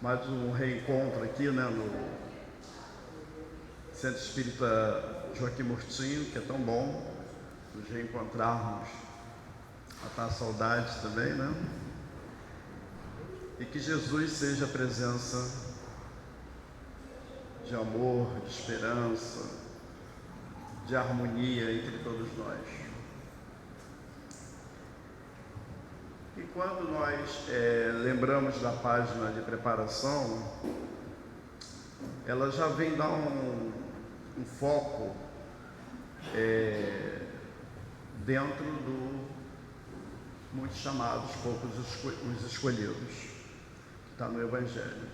mais um reencontro aqui, né, no Centro Espírita Joaquim Murtinho, que é tão bom nos reencontrarmos, matar a saudade também, né? E que Jesus seja a presença de amor, de esperança, de harmonia entre todos nós. E quando nós lembramos da página de preparação, ela já vem dar um foco dentro do muitos chamados, poucos os escolhidos, que está no Evangelho.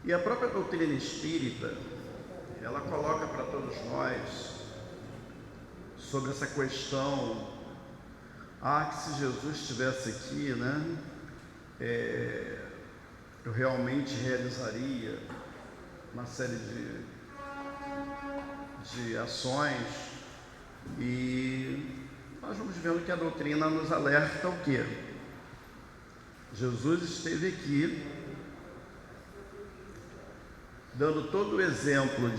E a própria doutrina espírita, ela coloca para todos nós sobre essa questão, que se Jesus estivesse aqui, né, eu realmente realizaria uma série de ações, e nós vamos vendo que a doutrina nos alerta o quê? Jesus esteve aqui dando todo o exemplo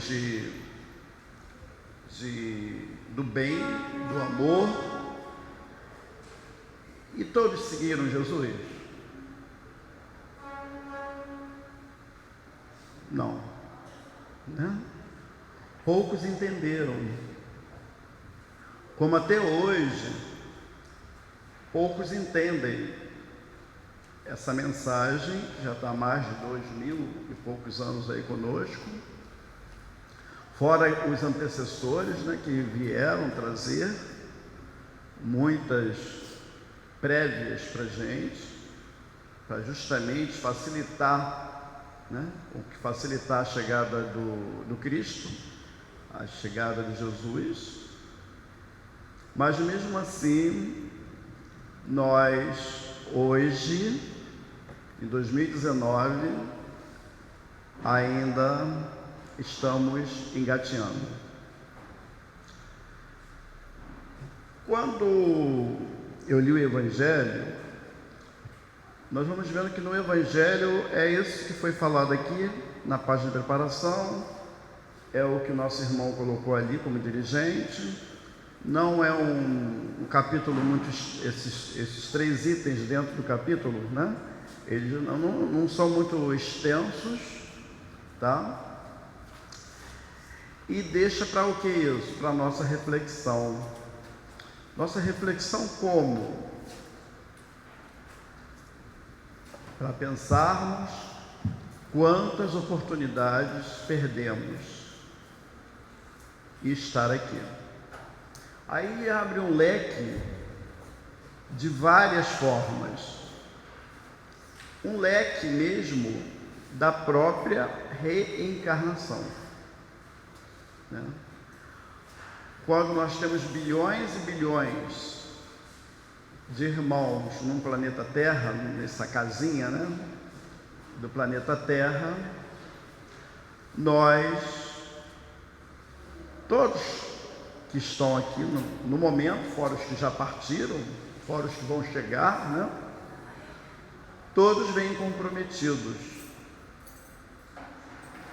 do bem, do amor, e todos seguiram Jesus? Não, né? Poucos entenderam, como até hoje poucos entendem essa mensagem, que já está há mais de 2000 e poucos anos aí conosco, fora os antecessores, né, que vieram trazer muitas prévias para a gente, para justamente facilitar, né, facilitar a chegada do Cristo, a chegada de Jesus. Mas mesmo assim, nós hoje, em 2019, ainda estamos engateando. Quando eu li o Evangelho, nós vamos vendo que no Evangelho é isso que foi falado aqui na página de preparação, é o que o nosso irmão colocou ali como dirigente. Não é um capítulo muito, esses 3 itens dentro do capítulo, né? Eles não são muito extensos, tá? E deixa para o que isso? Para a nossa reflexão. Nossa reflexão como? Para pensarmos quantas oportunidades perdemos e estar aqui. Aí abre um leque de várias formas, um leque mesmo da própria reencarnação, né? Quando nós temos bilhões e bilhões de irmãos num planeta Terra, nessa casinha, né, do planeta Terra, nós, todos que estão aqui no momento, fora os que já partiram, fora os que vão chegar, né, todos vêm comprometidos,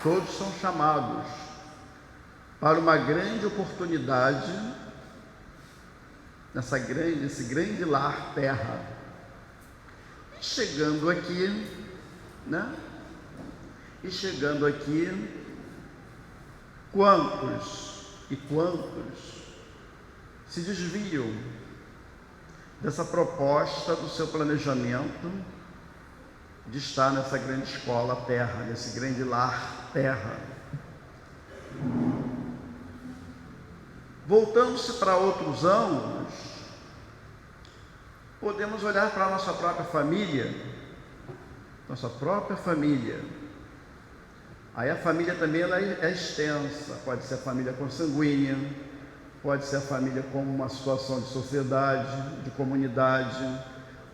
todos são chamados para uma grande oportunidade nesse grande lar Terra. E chegando aqui, né, quantos e quantos se desviam dessa proposta do seu planejamento de estar nessa grande escola Terra, nesse grande lar Terra. Voltando-se para outros ângulos, podemos olhar para a nossa própria família. Aí a família também ela é extensa, pode ser a família consanguínea, pode ser a família como uma situação de sociedade, de comunidade,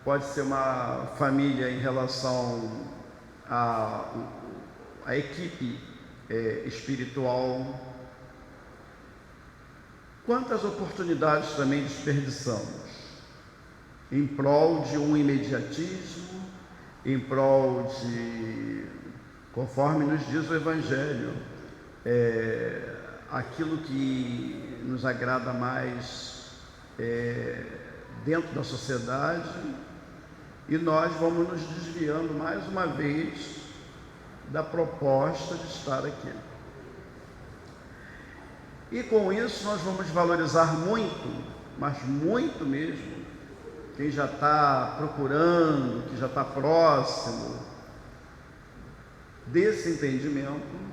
pode ser uma família em relação à equipe espiritual. Quantas oportunidades também desperdiçamos em prol de um imediatismo, em prol de, conforme nos diz o Evangelho, aquilo que nos agrada mais dentro da sociedade, e nós vamos nos desviando mais uma vez da proposta de estar aqui. E com isso nós vamos valorizar muito, mas muito mesmo, quem já está procurando, que já está próximo desse entendimento.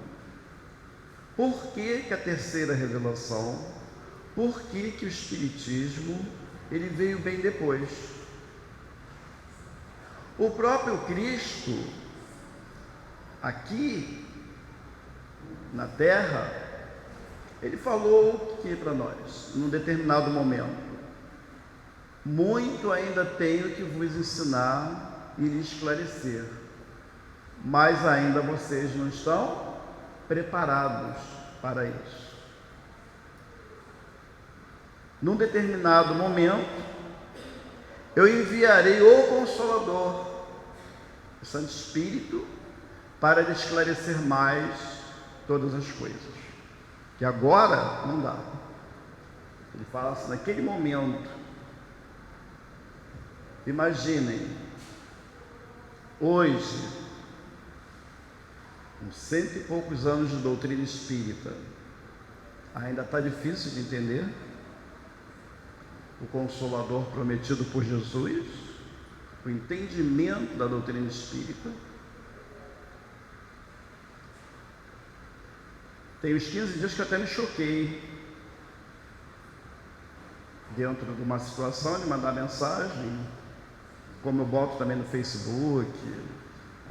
Por que que a terceira revelação, por que que o Espiritismo, ele veio bem depois? O próprio Cristo, aqui na Terra, ele falou o que para nós, num determinado momento? Muito ainda tenho que vos ensinar e lhe esclarecer, mas ainda vocês não estão preparados para isso. Num determinado momento, eu enviarei o Consolador, o Santo Espírito, para lhe esclarecer mais todas as coisas, que agora não dá. Ele fala assim, naquele momento. Imaginem, hoje, com 100 e poucos anos de doutrina espírita, ainda está difícil de entender o Consolador prometido por Jesus, o entendimento da doutrina espírita. Tem uns 15 dias que eu até me choquei, dentro de uma situação de mandar mensagem, como eu boto também no Facebook,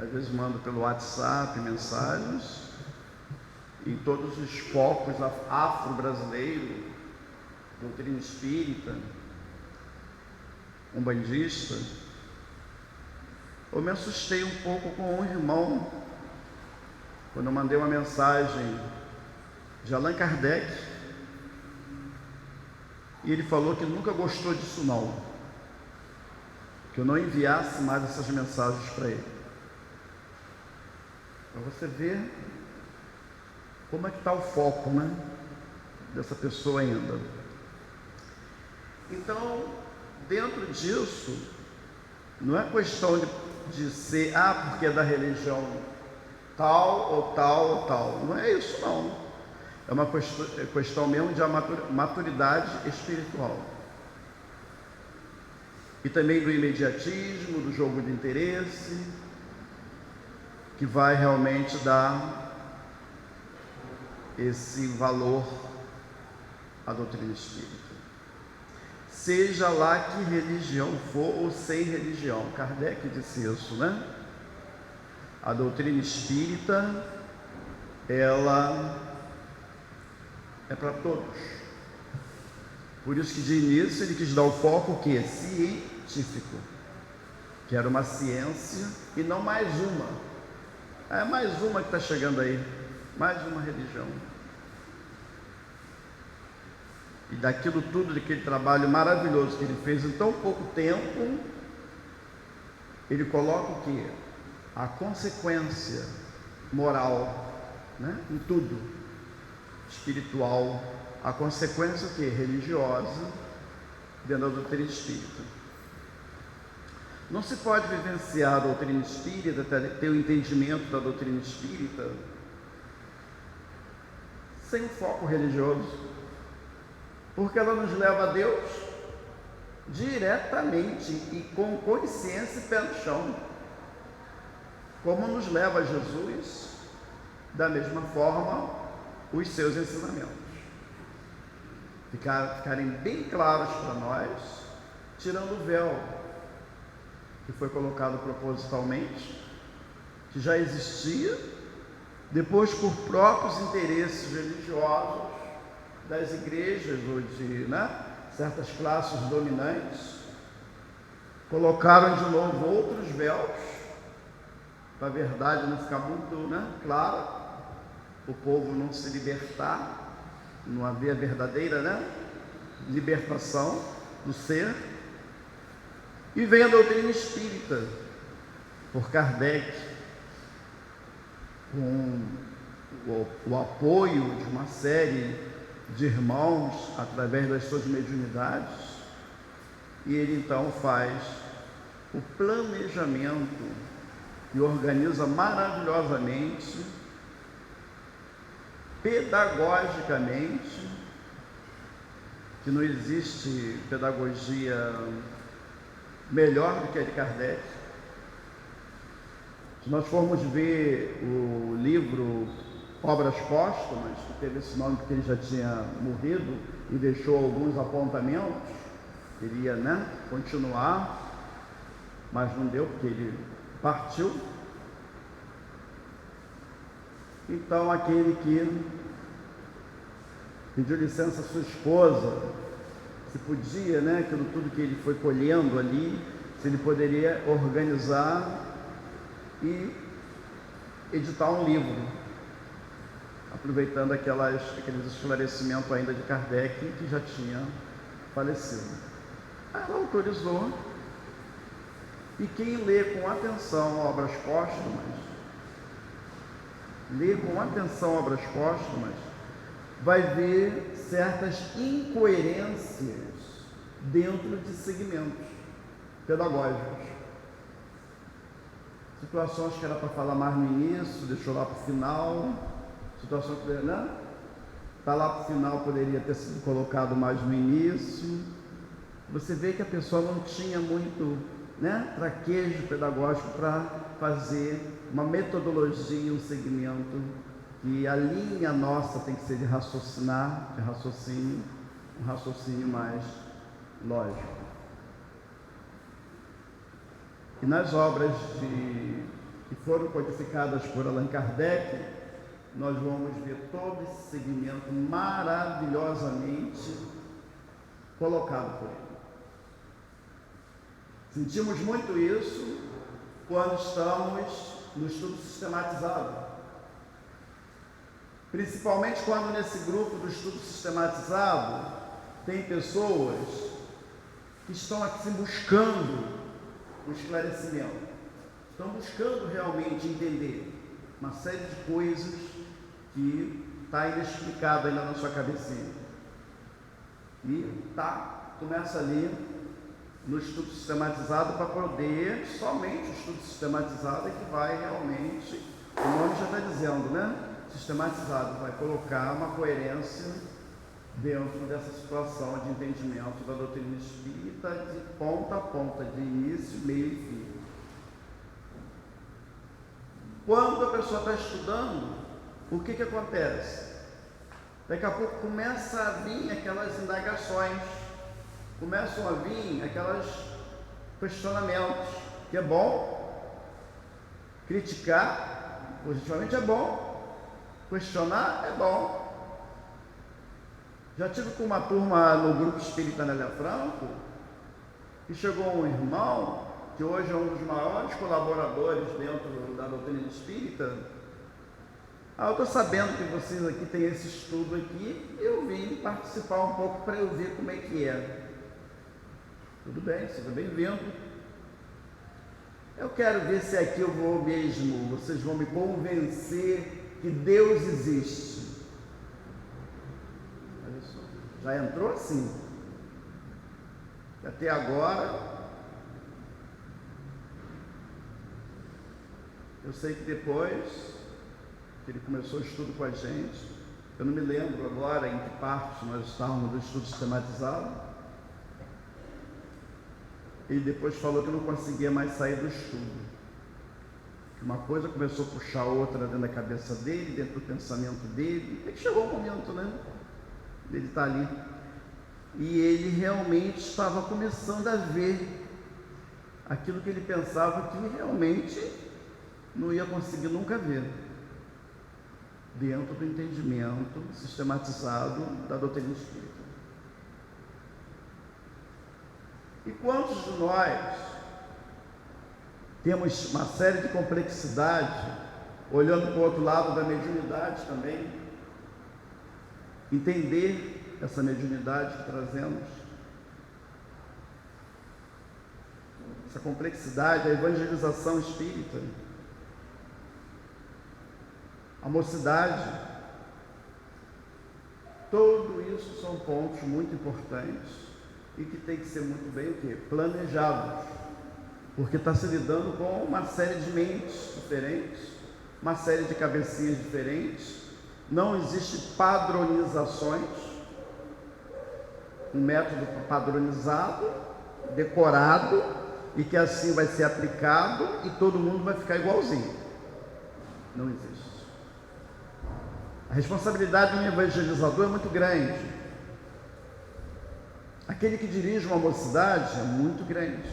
às vezes mando pelo WhatsApp mensagens, em todos os focos afro-brasileiros, doutrina espírita, umbandista. Eu me assustei um pouco com um irmão, quando eu mandei uma mensagem de Allan Kardec, e ele falou que nunca gostou disso não, que eu não enviasse mais essas mensagens para ele. Para você ver como é que está o foco, né, dessa pessoa ainda. Então, dentro disso, não é questão de ser, porque é da religião tal ou tal ou tal. Não é isso não. É uma questão mesmo de maturidade espiritual. E também do imediatismo, do jogo de interesse, que vai realmente dar esse valor à doutrina espírita. Seja lá que religião for ou sem religião. Kardec disse isso, né? A doutrina espírita, ela é para todos. Por isso que de início ele quis dar o foco o quê? Científico, que era uma ciência e não mais uma. É mais uma que está chegando aí, mais uma religião. E daquilo tudo, daquele trabalho maravilhoso que ele fez em tão pouco tempo, ele coloca o quê? A consequência moral, né? Em tudo, espiritual, a consequência o quê? Religiosa, dentro da doutrina espírita. Não se pode vivenciar a doutrina espírita, ter o entendimento da doutrina espírita, sem um foco religioso, porque ela nos leva a Deus diretamente e com consciência e pé no chão, como nos leva a Jesus, da mesma forma, os seus ensinamentos. Ficarem bem claros para nós, tirando o véu que foi colocado propositalmente, que já existia, depois por próprios interesses religiosos das igrejas ou de certas classes dominantes, colocaram de novo outros véus, para a verdade não ficar muito clara, o povo não se libertar, não haver a verdadeira libertação do ser. E vem a doutrina espírita, por Kardec, com o apoio de uma série de irmãos através das suas mediunidades, e ele então faz o planejamento e organiza maravilhosamente, pedagogicamente, que não existe pedagogia melhor do que a de Kardec. Se nós formos ver o livro Obras Póstumas, que teve esse nome porque ele já tinha morrido e deixou alguns apontamentos, queria, continuar, mas não deu porque ele partiu. Então aquele que pediu licença à sua esposa, se podia, aquilo tudo que ele foi colhendo ali, se ele poderia organizar e editar um livro, aproveitando aqueles esclarecimentos ainda de Kardec, que já tinha falecido. Ela autorizou, e quem lê com atenção Obras Póstumas, vai ver certas incoerências dentro de segmentos pedagógicos. Situações que era para falar mais no início, deixou lá para o final. Situações que está lá para o final, poderia ter sido colocado mais no início. Você vê que a pessoa não tinha muito traquejo pedagógico para fazer uma metodologia, um segmento, que a linha nossa tem que ser de raciocínio, um raciocínio mais lógico. E nas obras que foram codificadas por Allan Kardec, nós vamos ver todo esse segmento maravilhosamente colocado por ele. Sentimos muito isso quando estamos no estudo sistematizado, principalmente quando nesse grupo do estudo sistematizado tem pessoas que estão assim buscando o esclarecimento, estão buscando realmente entender uma série de coisas que está inexplicado ainda na sua cabecinha, e começa ali no estudo sistematizado, para poder, somente o estudo sistematizado é que vai realmente, o nome já está dizendo, sistematizado, vai colocar uma coerência dentro dessa situação de entendimento da doutrina espírita de ponta a ponta, de início, meio e fim. Quando a pessoa está estudando, o que acontece? Daqui a pouco começa a vir aquelas indagações, começam a vir aqueles questionamentos, que é bom. Criticar positivamente é bom, questionar é bom. Já tive com uma turma no grupo Espírita Nélia Franco, e chegou um irmão, que hoje é um dos maiores colaboradores dentro da doutrina espírita. Eu estou sabendo que vocês aqui têm esse estudo aqui, eu vim participar um pouco para eu ver como é que é. Tudo bem, seja bem-vindo. Eu quero ver se aqui eu vou mesmo, vocês vão me convencer que Deus existe. Olha só, já entrou assim. Até agora, eu sei que depois que ele começou o estudo com a gente, eu não me lembro agora em que parte nós estávamos do estudo sistematizado, ele depois falou que não conseguia mais sair do estudo. Uma coisa começou a puxar a outra dentro da cabeça dele, dentro do pensamento dele, e chegou um momento, ele está ali. E ele realmente estava começando a ver aquilo que ele pensava que realmente não ia conseguir nunca ver, dentro do entendimento sistematizado da doutrina espírita. E quantos de nós temos uma série de complexidade, olhando para o outro lado da mediunidade também, entender essa mediunidade que trazemos? essa complexidade, a evangelização espírita, a mocidade, tudo isso são pontos muito importantes e que tem que ser muito bem o quê? Planejados, porque está se lidando com uma série de mentes diferentes, uma série de cabecinhas diferentes, não existe padronizações, um método padronizado, decorado, e que assim vai ser aplicado e todo mundo vai ficar igualzinho. Não existe. A responsabilidade de um evangelizador é muito grande. Aquele que dirige uma mocidade é muito grande.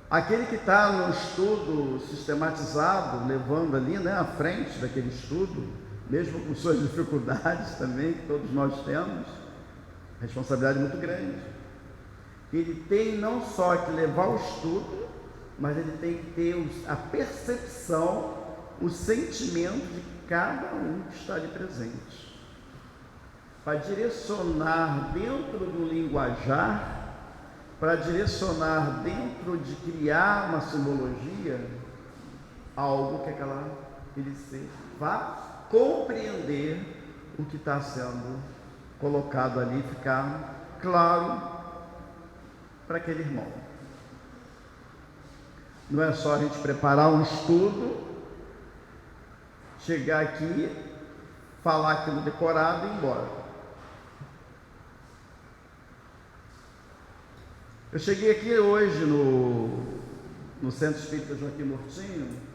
Aquele que está no estudo sistematizado, levando ali, né, à frente daquele estudo, mesmo com suas dificuldades também, que todos nós temos, responsabilidade muito grande. Ele tem não só que levar o estudo, mas ele tem que ter a percepção, o sentimento de cada um que está ali presente, para direcionar dentro do linguajar, para direcionar dentro de criar uma simbologia, algo que aquele ser vá compreender o que está sendo colocado ali, ficar claro para aquele irmão. Não é só a gente preparar um estudo, chegar aqui, falar aquilo decorado e ir embora. Eu cheguei aqui hoje no Centro Espírita Joaquim Murtinho,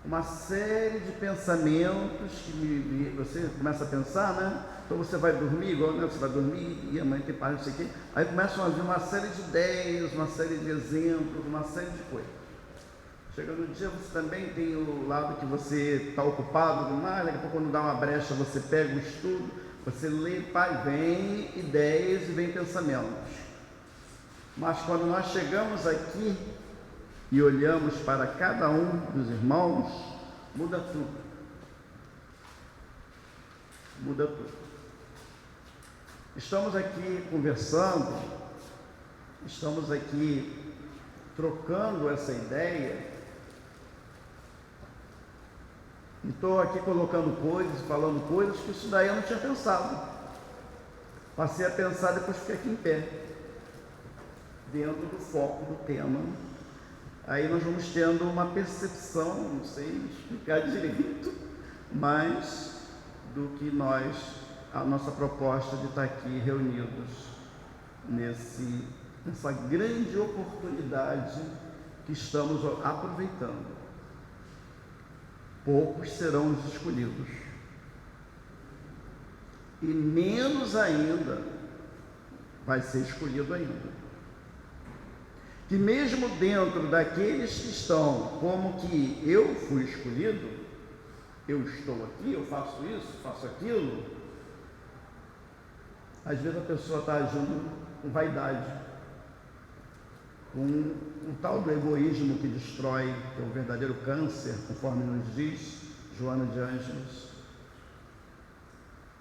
uma série de pensamentos que você começa a pensar, né? Então você vai dormir, igual, né? Você vai dormir e amanhã tem paz, não sei o quê. Aí começam a vir uma série de ideias, uma série de exemplos, uma série de coisas. Chegando no dia, você também tem o lado que você está ocupado demais, daqui a pouco quando dá uma brecha, você pega o estudo, você lê, pai, vem ideias e vem pensamentos. Mas quando nós chegamos aqui e olhamos para cada um dos irmãos, muda tudo. Muda tudo. Estamos aqui conversando, estamos aqui trocando essa ideia, e estou aqui colocando coisas, falando coisas que isso daí eu não tinha pensado. Passei a pensar depois fiquei aqui em pé, dentro do foco do tema. Aí nós vamos tendo uma percepção, não sei explicar direito, mas do que a nossa proposta de estar aqui reunidos nessa grande oportunidade que estamos aproveitando. Poucos serão os escolhidos, e menos ainda vai ser escolhido ainda. Que mesmo dentro daqueles que estão como que eu fui escolhido, eu estou aqui, eu faço isso, faço aquilo, às vezes a pessoa está agindo com vaidade, com um tal do egoísmo que destrói, que é o verdadeiro câncer, conforme nos diz Joana de Ângeles.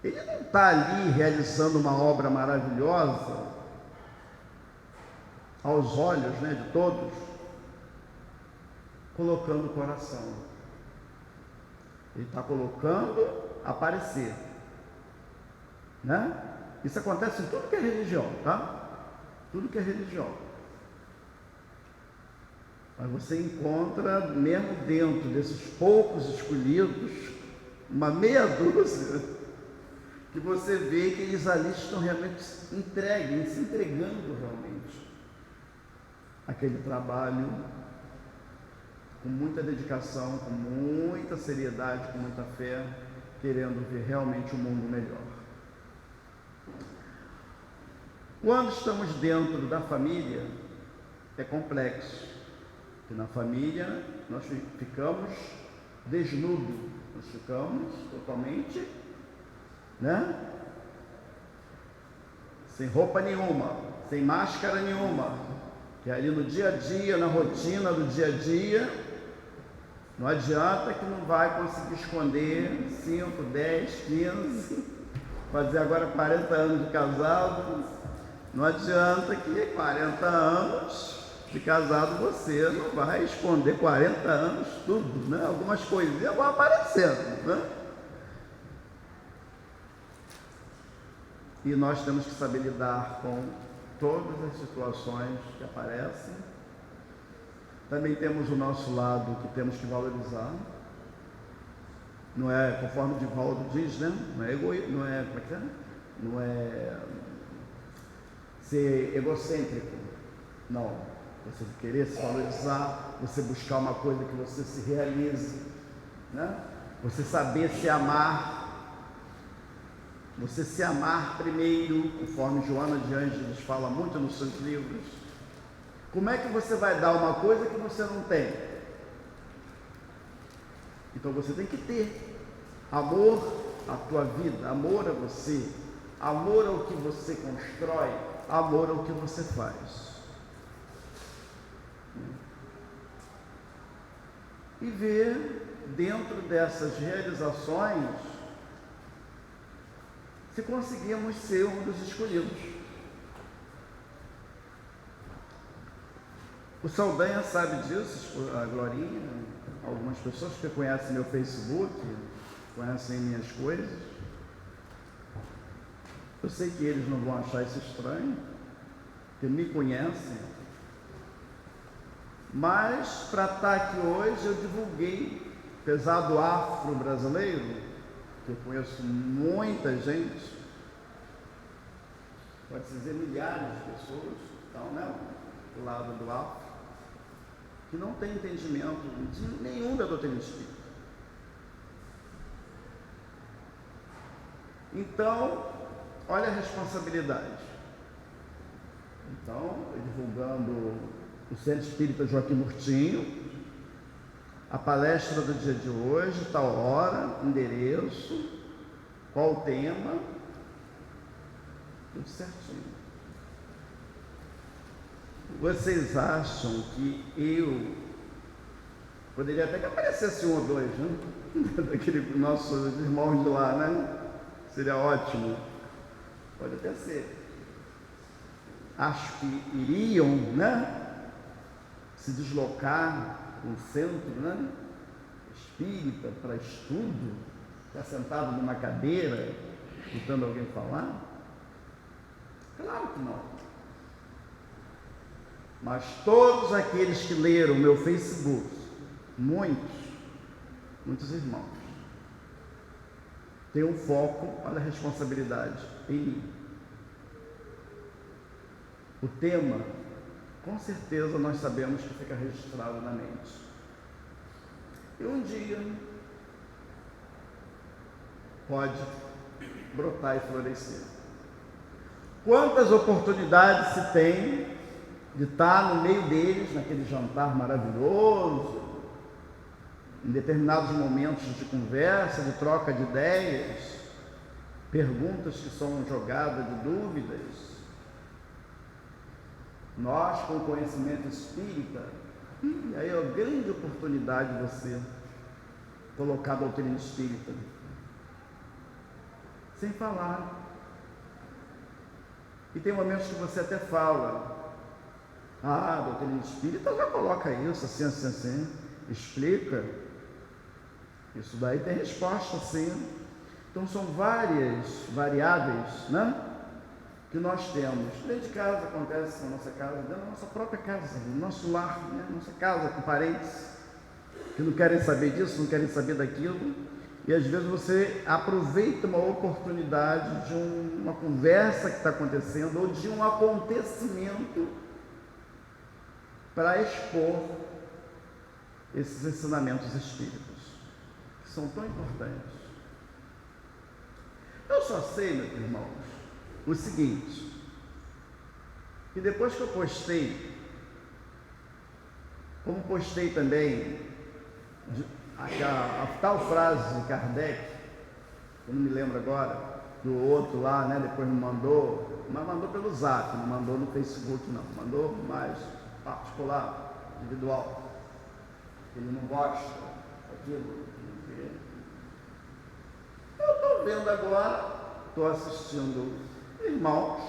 Ele não está ali realizando uma obra maravilhosa aos olhos, né, de todos, colocando o coração. Ele está colocando aparecer, né? Isso acontece em tudo que é religião, tá? Tudo que é religião. Mas você encontra, mesmo dentro desses poucos escolhidos, uma meia dúzia, que você vê que eles ali estão realmente se entregando realmente aquele trabalho com muita dedicação, com muita seriedade, com muita fé, querendo ver realmente um mundo melhor. Quando estamos dentro da família, é complexo, porque na família nós ficamos desnudos, nós ficamos totalmente, né? Sem roupa nenhuma, sem máscara nenhuma, que ali no dia a dia, na rotina do dia a dia, não adianta que não vai conseguir esconder 5, 10, 15, fazer agora 40 anos de casado, não adianta que 40 anos de casado você não vai esconder 40 anos tudo, né? Algumas coisinhas vão aparecendo, né? E nós temos que saber lidar com todas as situações que aparecem. Também temos o nosso lado que temos que valorizar. Não é, conforme o Divaldo diz, né? Não é egoísmo, não é, como é que é? Não é ser egocêntrico, não. Você querer se valorizar, você buscar uma coisa que você se realize, né? Você saber se amar, você se amar primeiro, conforme Joana de Ângeles fala muito nos seus livros. Como é que você vai dar uma coisa que você não tem? Então você tem que ter amor à tua vida, amor a você, amor ao que você constrói, amor ao que você faz. E ver dentro dessas realizações se conseguimos ser um dos escolhidos. O Saldanha sabe disso, a Glorinha, algumas pessoas que conhecem meu Facebook, conhecem minhas coisas. Eu sei que eles não vão achar isso estranho, porque me conhecem. Mas, para estar aqui hoje, eu divulguei, apesar do afro-brasileiro, que eu conheço muita gente, pode-se dizer milhares de pessoas, então, né, do lado do afro, que não tem entendimento de nenhum da doutrina espírita. Então, olha a responsabilidade. Então, divulgando o Centro Espírita Joaquim Murtinho, a palestra do dia de hoje, tal hora, endereço, qual o tema, tudo certinho. Vocês acham que eu poderia até que aparecesse um ou dois, né? Daquele nossos irmãos de lá, né? Seria ótimo. Pode até ser. Acho que iriam, né? Se deslocar um centro, né? Espírita para estudo, ficar sentado numa cadeira, escutando alguém falar? Claro que não. Mas todos aqueles que leram o meu Facebook, muitos irmãos, têm um foco, olha a responsabilidade, em mim. O tema, com certeza nós sabemos que fica registrado na mente. E um dia pode brotar e florescer. Quantas oportunidades se tem de estar no meio deles, naquele jantar maravilhoso, em determinados momentos de conversa, de troca de ideias, perguntas que são jogadas de dúvidas. Nós, com o conhecimento espírita, aí é uma grande oportunidade de você colocar a doutrina espírita, sem falar. E tem momentos que você até fala, a doutrina espírita já coloca isso, assim, assim, assim, explica. Isso daí tem resposta, sim. Então são várias variáveis, né? Que nós temos. Dentro de casa acontece na nossa casa, dentro da nossa própria casa, no nosso lar, né? Nossa casa, com parentes que não querem saber disso, não querem saber daquilo, e às vezes você aproveita uma oportunidade de uma conversa que está acontecendo, ou de um acontecimento, para expor esses ensinamentos espíritas, que são tão importantes. Eu só sei, meus irmãos, o seguinte, que depois que eu postei, como postei também a tal frase de Kardec, eu não me lembro agora, do outro lá, né, depois me mandou, mas mandou pelo Zap, não mandou no Facebook não, mandou mais particular, individual, ele não gosta daquilo. Eu estou vendo agora, estou assistindo irmãos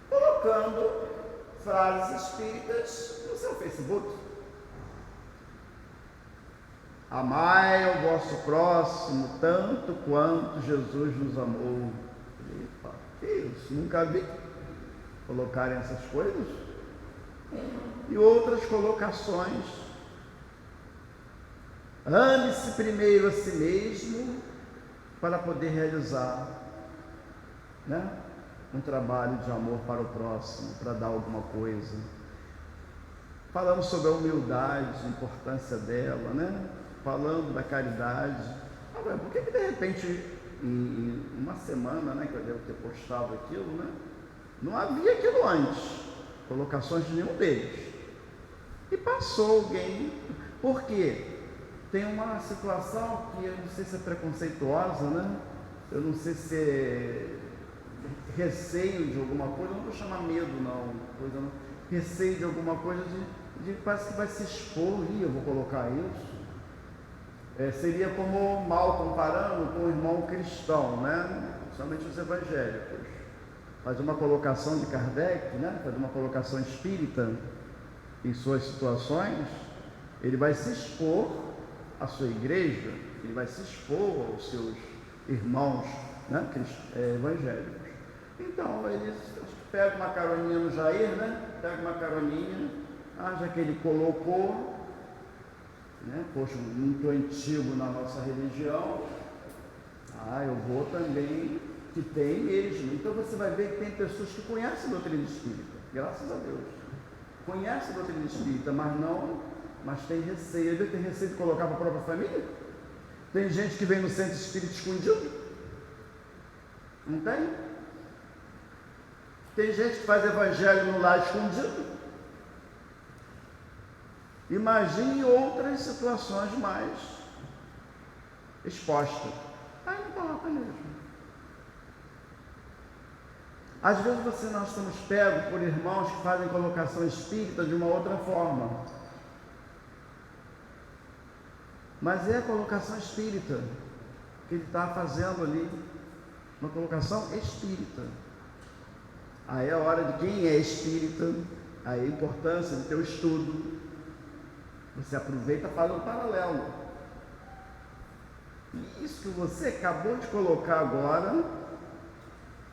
colocando frases espíritas no seu Facebook. Amai ao vosso próximo tanto quanto Jesus nos amou. Epa, que isso? Nunca vi colocarem essas coisas. E outras colocações. Ame-se primeiro a si mesmo para poder realizar, né, um trabalho de amor para o próximo, para dar alguma coisa. Falando sobre a humildade, a importância dela, né? Falando da caridade. Agora, por que de repente, em uma semana, né, que eu devo ter postado aquilo, né, não havia aquilo antes, colocações de nenhum deles. E passou alguém. Por quê? Tem uma situação que eu não sei se é preconceituosa, né? Eu não sei se é receio de alguma coisa, não vou chamar medo não, receio de alguma coisa de parece que vai se expor, eu vou colocar isso. Seria como mal comparando com o irmão cristão, né? Somente os evangélicos. Faz uma colocação de Kardec, né? Faz uma colocação espírita em suas situações, ele vai se expor à sua igreja, ele vai se expor aos seus irmãos, né? Evangélicos. Então, eles pegam uma caroninha no Jair, né? Pega uma caroninha, já que ele colocou, né? Poxa, muito antigo na nossa religião, eu vou também, que tem mesmo. Então você vai ver que tem pessoas que conhecem a doutrina espírita, graças a Deus. Conhecem a doutrina espírita, mas tem receio. Tem receio de colocar para a própria família? Tem gente que vem no centro espírita escondido? Não tem? Tem gente que faz evangelho no lar escondido? Imagine outras situações mais expostas. Não coloca mesmo. Às vezes nós estamos pegos por irmãos que fazem colocação espírita de uma outra forma. Mas é a colocação espírita que ele está fazendo ali, uma colocação espírita. Aí é a hora de quem é espírita, aí a importância do teu estudo. Você aproveita para fazer um paralelo. E isso que você acabou de colocar agora,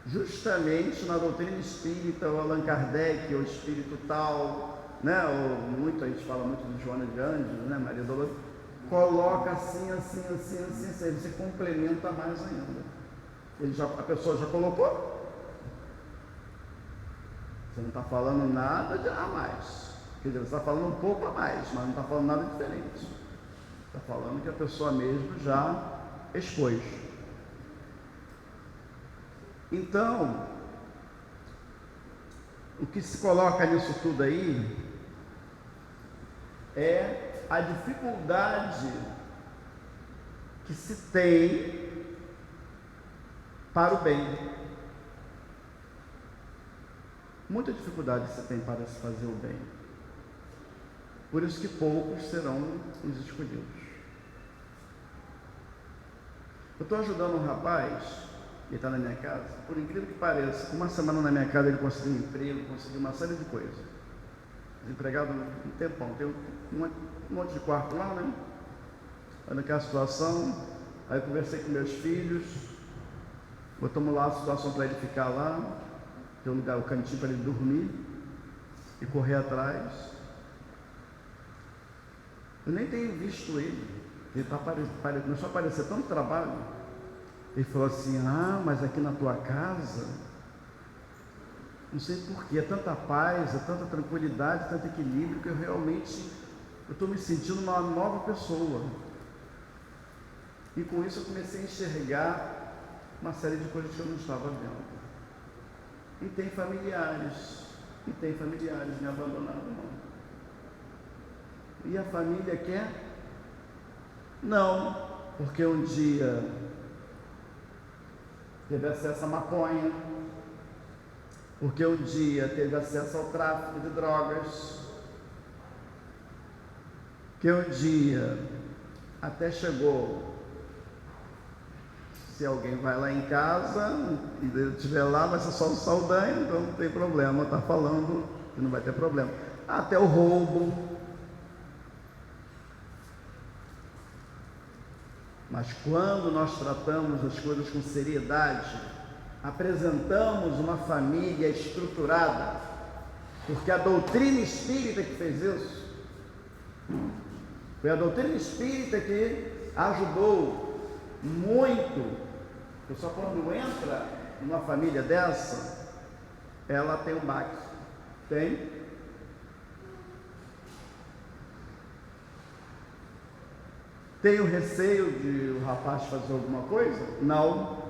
justamente na doutrina espírita, o Allan Kardec, o espírito tal, né? A gente fala muito de Joana de Ângeles, né? Maria Dolores, coloca assim, você complementa mais ainda. A pessoa já colocou? Você não está falando nada de a mais. Quer dizer, você está falando um pouco a mais, mas não está falando nada diferente. Está falando que a pessoa mesmo já expôs. Então, o que se coloca nisso tudo aí é a dificuldade que se tem para o bem. Muita dificuldade se tem para se fazer o bem. Por isso que poucos serão os escolhidos. Eu estou ajudando um rapaz, ele está na minha casa, por incrível que pareça, uma semana na minha casa ele conseguiu um emprego, conseguiu uma série de coisas. Desempregado um tempão, tem um monte de quarto lá, né? Olha aquela situação, aí eu conversei com meus filhos, botamos lá a situação para ele ficar lá, tem um lugar, o cantinho para ele dormir e correr atrás. Eu nem tenho visto ele começou a aparecer tanto trabalho. Ele falou assim, mas aqui na tua casa, não sei porquê, é tanta paz, é tanta tranquilidade, tanto equilíbrio, que eu realmente estou me sentindo uma nova pessoa. E com isso eu comecei a enxergar uma série de coisas que eu não estava vendo. E tem familiares me abandonaram. E a família quer? Não, porque um dia teve acesso à maconha, porque um dia teve acesso ao tráfico de drogas, que um dia até chegou, se alguém vai lá em casa e ele estiver lá, vai ser só o saldanha, então não tem problema, está falando que não vai ter problema. Até o roubo. Mas quando nós tratamos as coisas com seriedade, apresentamos uma família estruturada, porque a doutrina espírita que fez isso, foi a doutrina espírita que ajudou muito. A pessoa, quando entra numa família dessa, ela tem um baque. Tem? Tem o receio de o rapaz fazer alguma coisa? Não.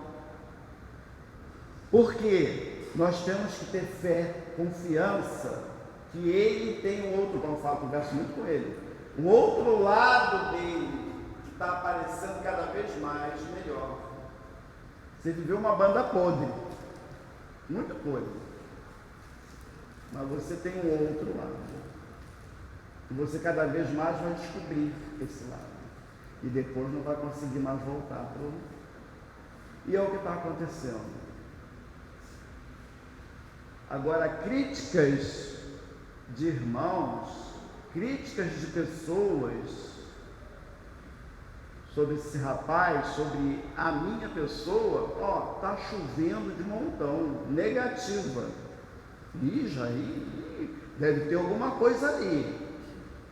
Porque nós temos que ter fé, confiança, que ele tem um outro, como eu falo, converso muito com ele, um outro lado dele, que está aparecendo cada vez mais melhor. Você viveu uma banda podre, muito podre, mas você tem um outro lado, e você cada vez mais vai descobrir esse lado. E depois não vai conseguir mais voltar para o... E é o que está acontecendo. Agora, críticas de irmãos, críticas de pessoas sobre esse rapaz, sobre a minha pessoa, ó, está chovendo de montão, negativa. Ih, Jair, deve ter alguma coisa ali.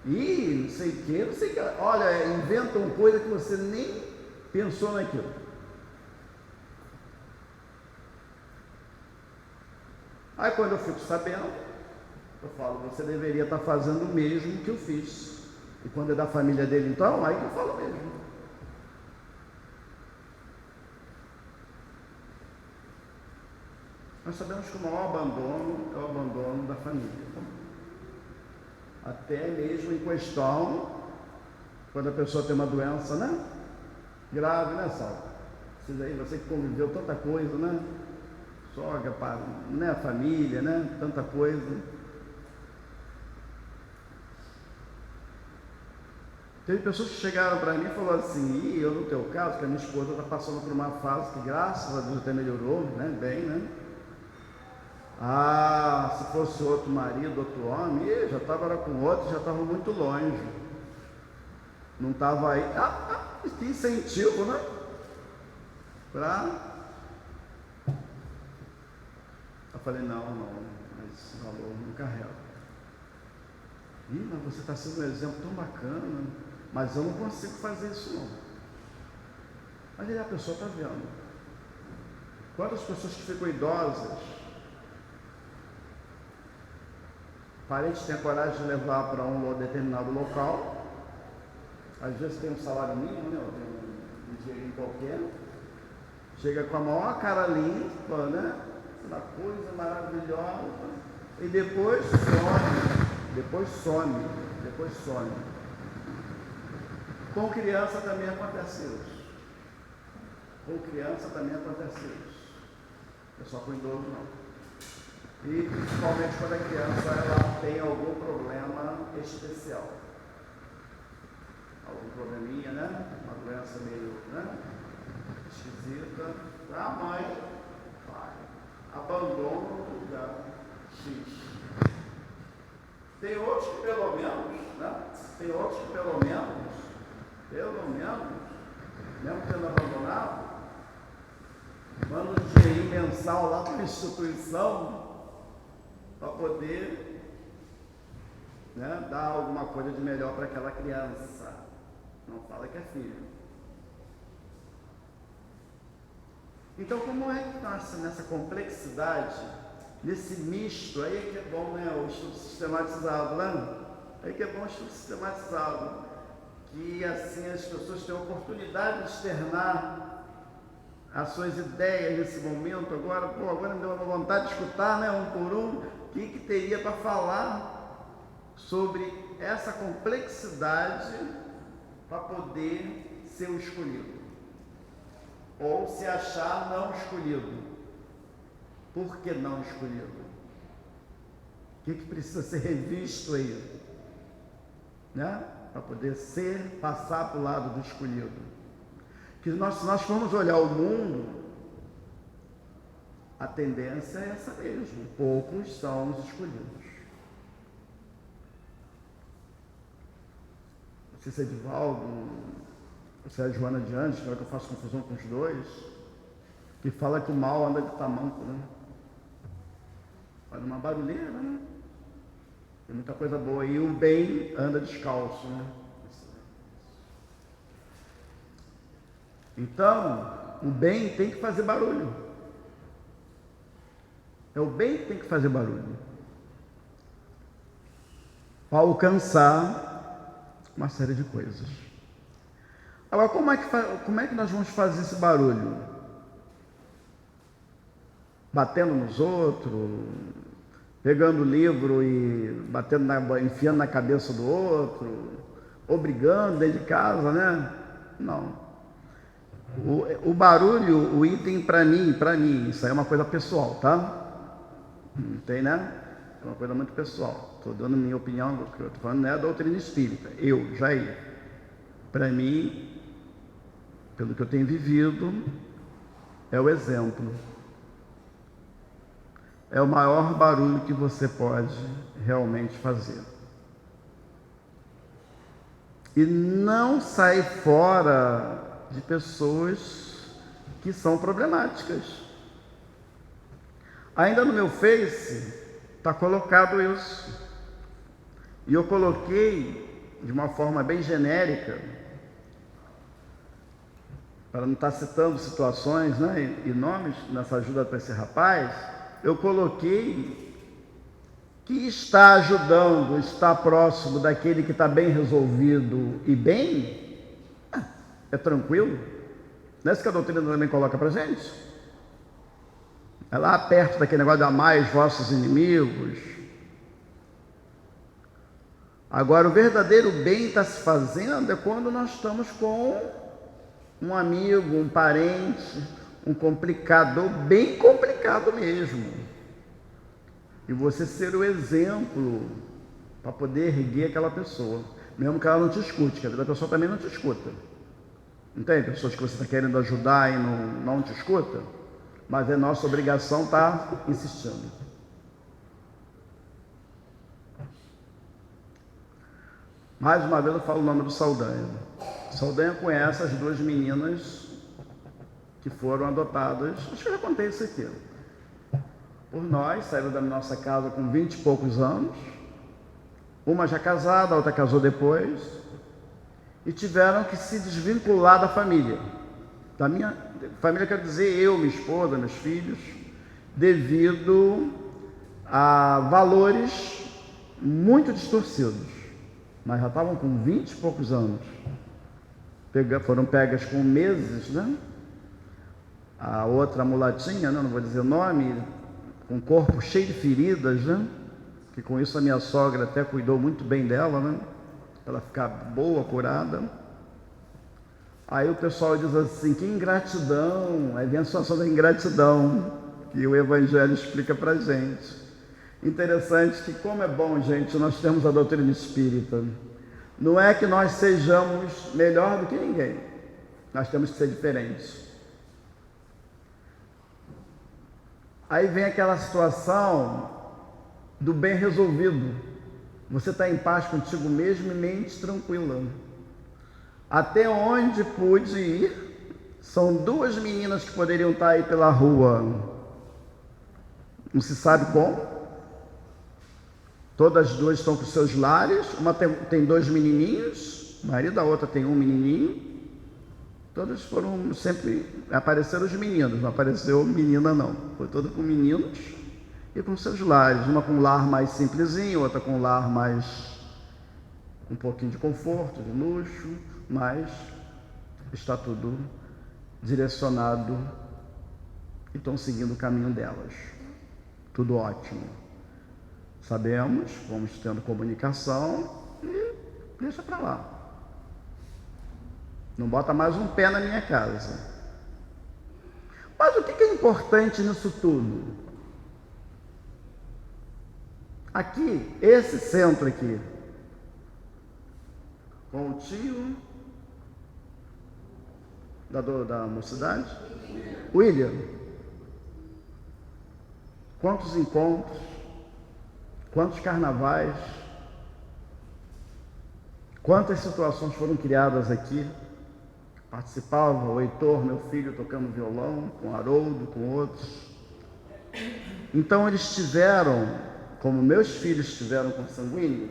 E não sei o que, não sei o que. Olha, inventam coisa que você nem pensou naquilo. Aí quando eu fico sabendo, eu falo, você deveria estar fazendo o mesmo que eu fiz. E quando é da família dele, então, aí que eu falo mesmo. Nós sabemos que o maior abandono é o abandono da família. Até mesmo em questão, quando a pessoa tem uma doença, né? Grave, né, Sal? Você que conviveu tanta coisa, né? Sogra, pai, né? Família, né? Tanta coisa. Teve pessoas que chegaram para mim e falaram assim, e eu no teu caso, que a minha esposa está passando por uma fase que graças a Deus até melhorou, né? Bem, né? Ah, se fosse outro marido, outro homem, já estava com outro, já estava muito longe. Não estava aí. Que incentivo, né? Eu falei, não, mas esse valor não carrega. Mas você está sendo um exemplo tão bacana, mas eu não consigo fazer isso não. Mas aí a pessoa está vendo. Quantas pessoas que ficam idosas, parente tem a coragem de levar para um determinado local, às vezes tem um salário mínimo, né? Tem um dinheirinho qualquer, chega com a maior cara limpa, né? Uma coisa maravilhosa, e depois some. Com criança também acontece isso. É só com idoso não. E principalmente quando a criança ela tem algum problema especial, algum probleminha, né? Uma doença meio, né? Esquisita. A mãe, pai, abandona o lugar X. Tem outros que pelo menos, né? Mesmo tendo abandonado, manda um dinheiro mensal lá para a instituição, para poder, né, dar alguma coisa de melhor para aquela criança. Não fala que é filho. Então, como é que está nessa complexidade, nesse misto? Aí é que é bom, né, o estudo sistematizado, né? Aí que é bom o estudo sistematizado, que assim as pessoas têm a oportunidade de externar as suas ideias nesse momento. Agora me deu uma vontade de escutar, né, um por um, o que teria para falar sobre essa complexidade para poder ser o escolhido, ou se achar não escolhido. Por que não escolhido? O que precisa ser revisto aí, né, para poder passar para o lado do escolhido? Que se nós formos olhar o mundo, a tendência é essa mesmo, poucos são os escolhidos. sei se é Edivaldo, ou se é a Joana de antes, que é que eu faço confusão com os dois, que fala que o mal anda de tamanco, né? Faz uma barulheira, né? Tem muita coisa boa. E o bem anda descalço, né? Então, o bem tem que fazer barulho. É o bem que tem que fazer barulho. Para alcançar uma série de coisas. Agora, como é que nós vamos fazer esse barulho? Batendo nos outros, pegando o livro e enfiando na cabeça do outro, obrigando dentro de casa, né? Não. O barulho, o item para mim, isso aí é uma coisa pessoal, tá? Não tem, né? É uma coisa muito pessoal. Estou dando minha opinião, do que eu estou falando não é a doutrina espírita. Jair, para mim, pelo que eu tenho vivido, é o exemplo. É o maior barulho que você pode realmente fazer. E não sair fora de pessoas que são problemáticas. Ainda no meu Face está colocado isso. E eu coloquei de uma forma bem genérica, para não estar citando situações, né, e nomes nessa ajuda para esse rapaz, eu coloquei que está ajudando, está próximo daquele que está bem resolvido e bem, é tranquilo. Não é isso que a doutrina também coloca para a gente? É lá perto daquele negócio de amar os vossos inimigos. Agora, o verdadeiro bem está se fazendo é quando nós estamos com um amigo, um parente, um complicado, bem complicado mesmo. E você ser o exemplo para poder erguer aquela pessoa, mesmo que ela não te escute, que a pessoa também não te escuta. Não tem pessoas que você está querendo ajudar e não te escuta? Mas é nossa obrigação estar insistindo. Mais uma vez eu falo o nome do Saldanha. Saldanha conhece as duas meninas que foram adotadas, acho que eu já contei isso aqui, por nós, saíram da nossa casa com 20 e poucos anos, uma já casada, a outra casou depois, e tiveram que se desvincular da família. Da minha família, quero dizer, eu, minha esposa, meus filhos, devido a valores muito distorcidos, mas já estavam com 20 e poucos anos. Foram pegas com meses, né? A outra mulatinha, né? Não vou dizer o nome, com o corpo cheio de feridas, né? Que com isso a minha sogra até cuidou muito bem dela, né? Para ela ficar boa, curada. Aí o pessoal diz assim, que ingratidão. Aí vem a situação da ingratidão, que o Evangelho explica para a gente. Interessante que como é bom, gente, nós temos a doutrina espírita. Não é que nós sejamos melhor do que ninguém. Nós temos que ser diferentes. Aí vem aquela situação do bem resolvido. Você está em paz contigo mesmo e mente tranquila. Até onde pude ir, são duas meninas que poderiam estar aí pela rua. Não se sabe como. Todas as duas estão com seus lares. Uma tem dois menininhos, o marido da outra tem um menininho. Todas foram sempre, apareceram os meninos, não apareceu menina não. Foi toda com meninos e com seus lares. Uma com um lar mais simplesinho, outra com um lar mais, um pouquinho de conforto, de luxo, mas está tudo direcionado e estão seguindo o caminho delas. Tudo ótimo. Sabemos, vamos tendo comunicação e deixa para lá. Não bota mais um pé na minha casa. Mas o que é importante nisso tudo? Aqui, esse centro aqui, com o tio da mocidade, William. Quantos encontros, quantos carnavais, Quantas situações foram criadas aqui? Participava o Heitor, meu filho, tocando violão, com o Haroldo, com outros. Então eles tiveram, como meus filhos tiveram com sanguíneo,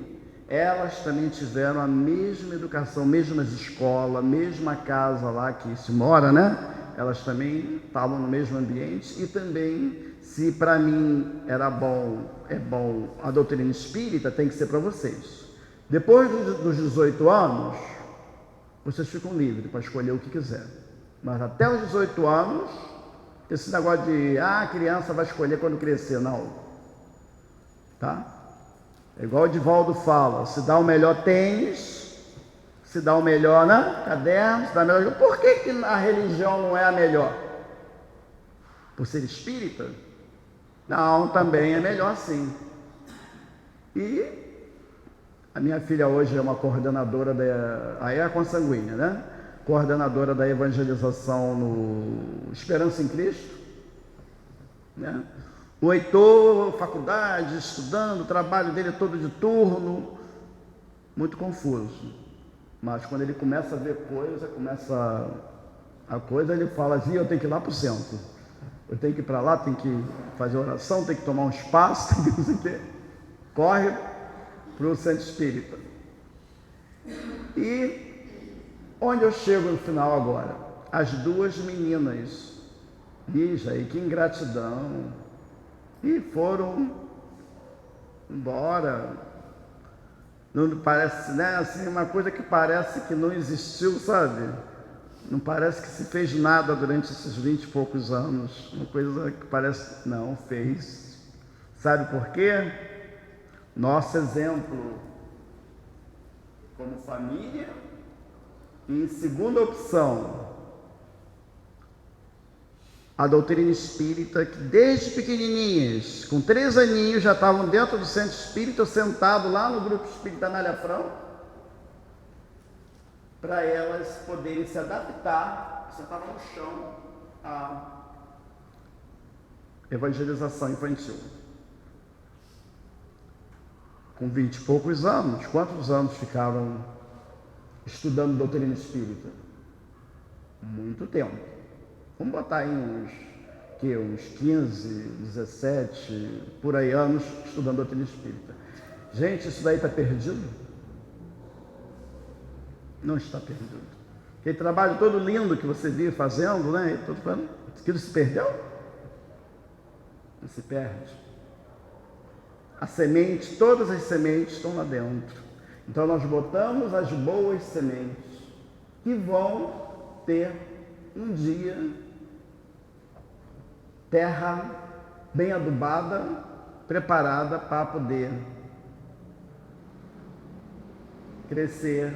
elas também tiveram a mesma educação, mesmas escolas, mesma casa lá que se mora, né? Elas também estavam no mesmo ambiente. E também, se para mim era bom, é bom a doutrina espírita, tem que ser para vocês. Depois dos 18 anos, vocês ficam livres para escolher o que quiser. Mas até os 18 anos, esse negócio de, a criança vai escolher quando crescer, não. Tá? É igual o Divaldo fala, se dá o melhor tênis, se dá o melhor, né? Caderno, se dá o melhor... Por que a religião não é a melhor? Por ser espírita? Não, também é melhor sim. E a minha filha hoje é uma coordenadora aí é a consanguínea, né? Coordenadora da evangelização no Esperança em Cristo, né? O Heitor, faculdade, estudando, o trabalho dele é todo de turno, muito confuso. Mas quando ele começa a ver coisa, ele fala assim, eu tenho que ir lá para o centro. Eu tenho que ir para lá, tenho que fazer oração, tenho que tomar um espaço, tem que não sei o quê. Corre para o centro espírita. E onde eu chego no final agora? As duas meninas, Lígia, e que ingratidão, e foram embora. Não parece, né? Assim, uma coisa que parece que não existiu, sabe? Não parece que se fez nada durante esses 20 e poucos anos. Uma coisa que parece, não, fez. Sabe por quê? Nosso exemplo como família. E em segunda opção, a doutrina espírita, que desde pequenininhas, com 3 aninhos, já estavam dentro do centro espírita, sentado lá no grupo espírita Anália Franco, para elas poderem se adaptar, sentavam no chão, à evangelização infantil. Com 20 e poucos anos, quantos anos ficaram estudando doutrina espírita? Muito tempo. Vamos botar aí uns 15, 17, por aí anos estudando doutrina espírita. Gente, isso daí está perdido? Não está perdido. Aquele trabalho todo lindo que você viu fazendo, né? Aquilo se perdeu? Não se perde. A semente, todas as sementes estão lá dentro. Então nós botamos as boas sementes que vão ter um dia terra bem adubada, preparada para poder crescer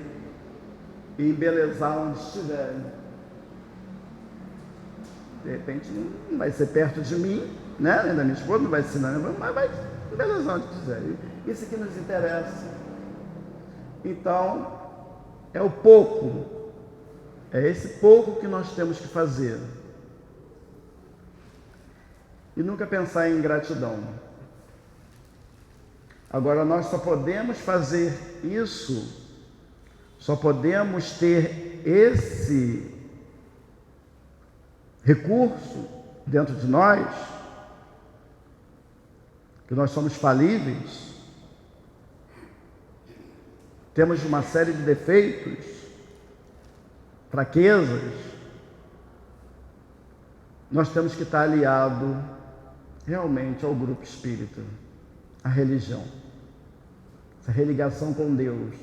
e embelezar onde estiverem. De repente não vai ser perto de mim, né? Nem da minha esposa, não vai ser, mas vai embelezar onde quiser. Isso que nos interessa. Então, é o pouco, é esse pouco que nós temos que fazer. E nunca pensar em ingratidão. Agora, nós só podemos fazer isso, só podemos ter esse recurso dentro de nós, que nós somos falíveis, temos uma série de defeitos, fraquezas. Nós temos que estar aliado realmente ao grupo espírita, à religião, essa religação com Deus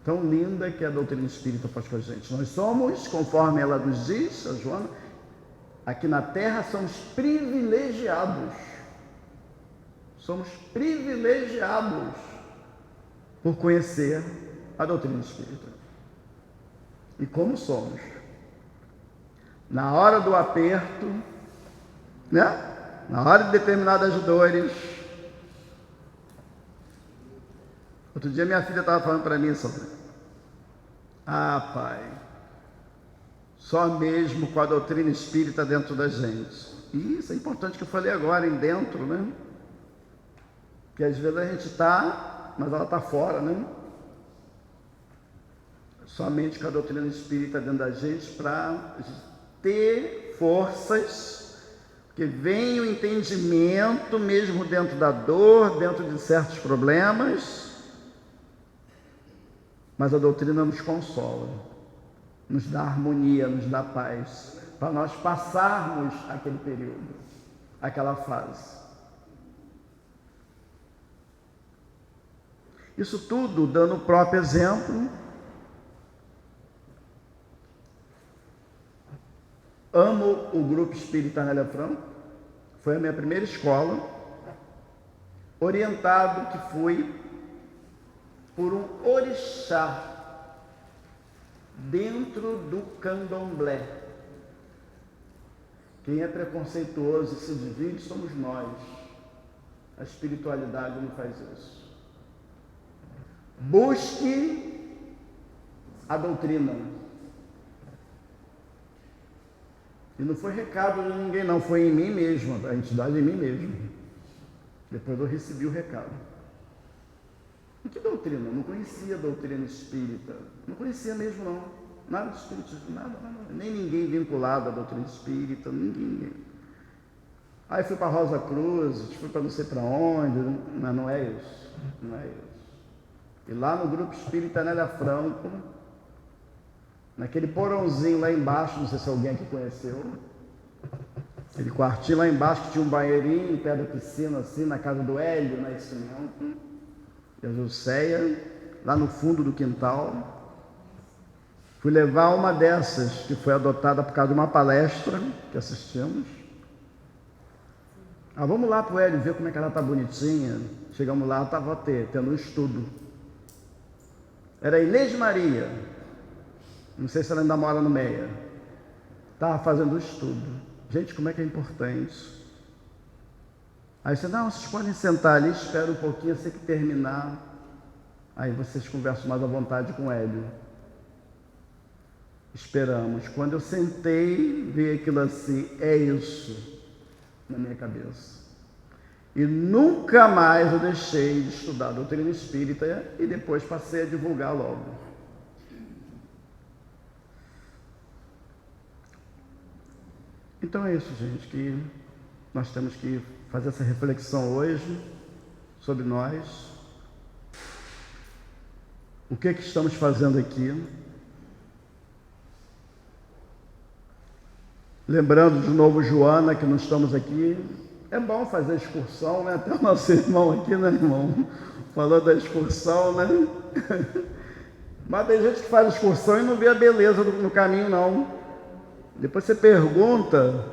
tão linda que a doutrina espírita faz com a gente. Nós somos, conforme ela nos diz, a Joana, aqui na Terra somos privilegiados. Somos privilegiados por conhecer a doutrina espírita. E como somos? Na hora do aperto, né? Na hora de determinadas dores. Outro dia minha filha estava falando para mim sobre: ah, pai, só mesmo com a doutrina espírita dentro da gente. E isso é importante que eu falei agora, em dentro, né? Porque às vezes a gente está, mas ela está fora, né? somente com a doutrina espírita dentro da gente para ter forças, que venha o entendimento, mesmo dentro da dor, dentro de certos problemas, mas a doutrina nos consola, nos dá harmonia, nos dá paz, para nós passarmos aquele período, aquela fase. Isso tudo dando o próprio exemplo. Amo o Grupo Espírita Nélia Franco, foi a minha primeira escola, orientado que fui por um orixá dentro do candomblé. Quem é preconceituoso e se divide somos nós. A espiritualidade não faz isso. Busque a doutrina. E não foi recado de ninguém, não, foi em mim mesmo, a entidade em mim mesmo. Depois eu recebi o recado. E que doutrina? Eu não conhecia a doutrina espírita. Não conhecia mesmo, não. Nada de espiritismo, nada. Nem ninguém vinculado à doutrina espírita, ninguém. Aí fui para Rosa Cruz, fui para não sei para onde, mas não é isso. Não é isso. E lá no Grupo Espírita Nélia Franco, naquele porãozinho lá embaixo, não sei se alguém aqui conheceu, aquele quartinho lá embaixo que tinha um banheirinho em pé da piscina, assim, na casa do Hélio, na Nascimento, e a Jusceia, lá no fundo do quintal. Fui levar uma dessas, que foi adotada por causa de uma palestra que assistimos. Vamos lá para o Hélio ver como é que ela está bonitinha. Chegamos lá, estava tendo um estudo. Era Inês Maria, não sei se ela ainda mora no Meia, estava fazendo o estudo. Gente, como é que é importante. Aí você, não, vocês podem sentar ali, espera um pouquinho, assim que terminar, aí vocês conversam mais à vontade com o Hélio. Esperamos. Quando eu sentei, veio aquilo assim, é isso, na minha cabeça. E nunca mais eu deixei de estudar a doutrina espírita e depois passei a divulgar logo. Então é isso, gente, que nós temos que fazer essa reflexão hoje sobre nós. O que estamos fazendo aqui? Lembrando de novo, Joana, que não estamos aqui. É bom fazer excursão, né? Até o nosso irmão aqui, né, irmão? Falou da excursão, né? Mas tem gente que faz excursão e não vê a beleza no caminho, não. Depois você pergunta,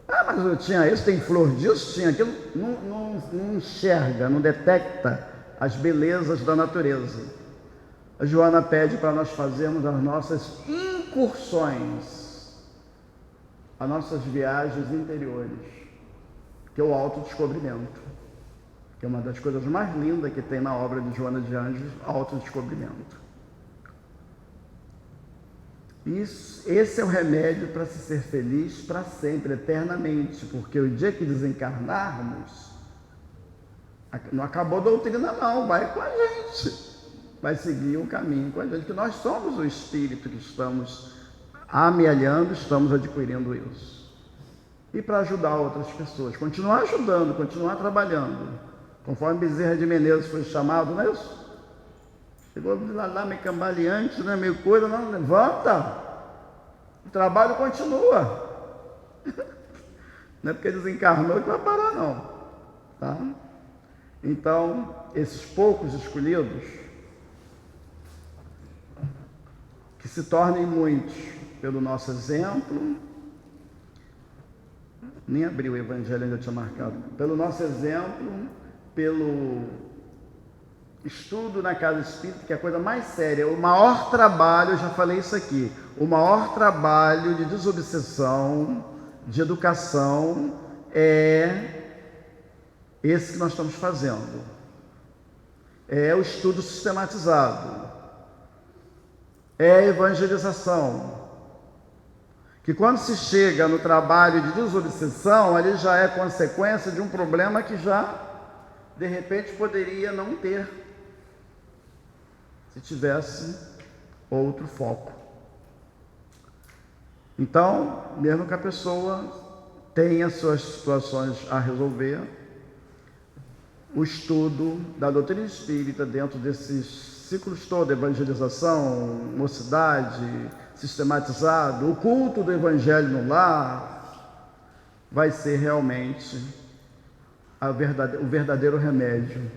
mas eu tinha isso, tem flor disso, tinha aquilo. Não enxerga, não detecta as belezas da natureza. A Joana pede para nós fazermos as nossas incursões, as nossas viagens interiores, que é o autodescobrimento, que é uma das coisas mais lindas que tem na obra de Joana de Ângeles, autodescobrimento. Esse é o remédio para se ser feliz para sempre, eternamente, porque o dia que desencarnarmos, não acabou a doutrina não, vai com a gente, vai seguir o caminho com a gente, que nós somos o espírito que estamos amealhando, estamos adquirindo isso. E para ajudar outras pessoas, continuar ajudando, continuar trabalhando, conforme Bezerra de Menezes foi chamado, não é isso? Chegou lá meio cambaleante, né? Meio coisa, não, levanta, o trabalho continua. Não é porque desencarnou que vai parar, não. Tá? Então, esses poucos escolhidos, que se tornem muitos pelo nosso exemplo, nem abri o Evangelho, ainda tinha marcado, pelo nosso exemplo, pelo estudo na casa espírita, que é a coisa mais séria, o maior trabalho, eu já falei isso aqui, o maior trabalho de desobsessão, de educação, é esse que nós estamos fazendo. É o estudo sistematizado, é a evangelização, que quando se chega no trabalho de desobsessão, ele já é consequência de um problema que já, de repente, poderia não ter, se tivesse outro foco. Então, mesmo que a pessoa tenha suas situações a resolver, o estudo da doutrina espírita dentro desses ciclos todos, evangelização, mocidade, sistematizado, o culto do evangelho no lar, vai ser realmente o verdadeiro remédio,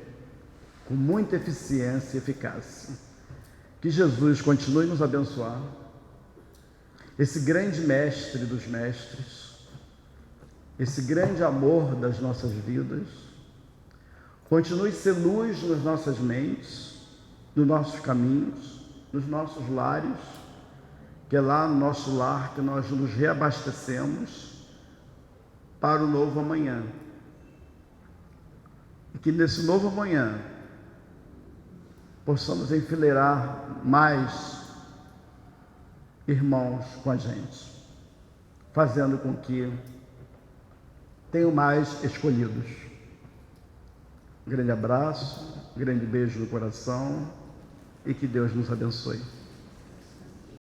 com muita eficiência e eficácia. Que Jesus continue nos abençoar, esse grande mestre dos mestres, esse grande amor das nossas vidas, continue a ser luz nas nossas mentes, nos nossos caminhos, nos nossos lares, que é lá no nosso lar que nós nos reabastecemos para o novo amanhã. E que nesse novo amanhã possamos enfileirar mais irmãos com a gente, fazendo com que tenham mais escolhidos. Um grande abraço, um grande beijo no coração e que Deus nos abençoe.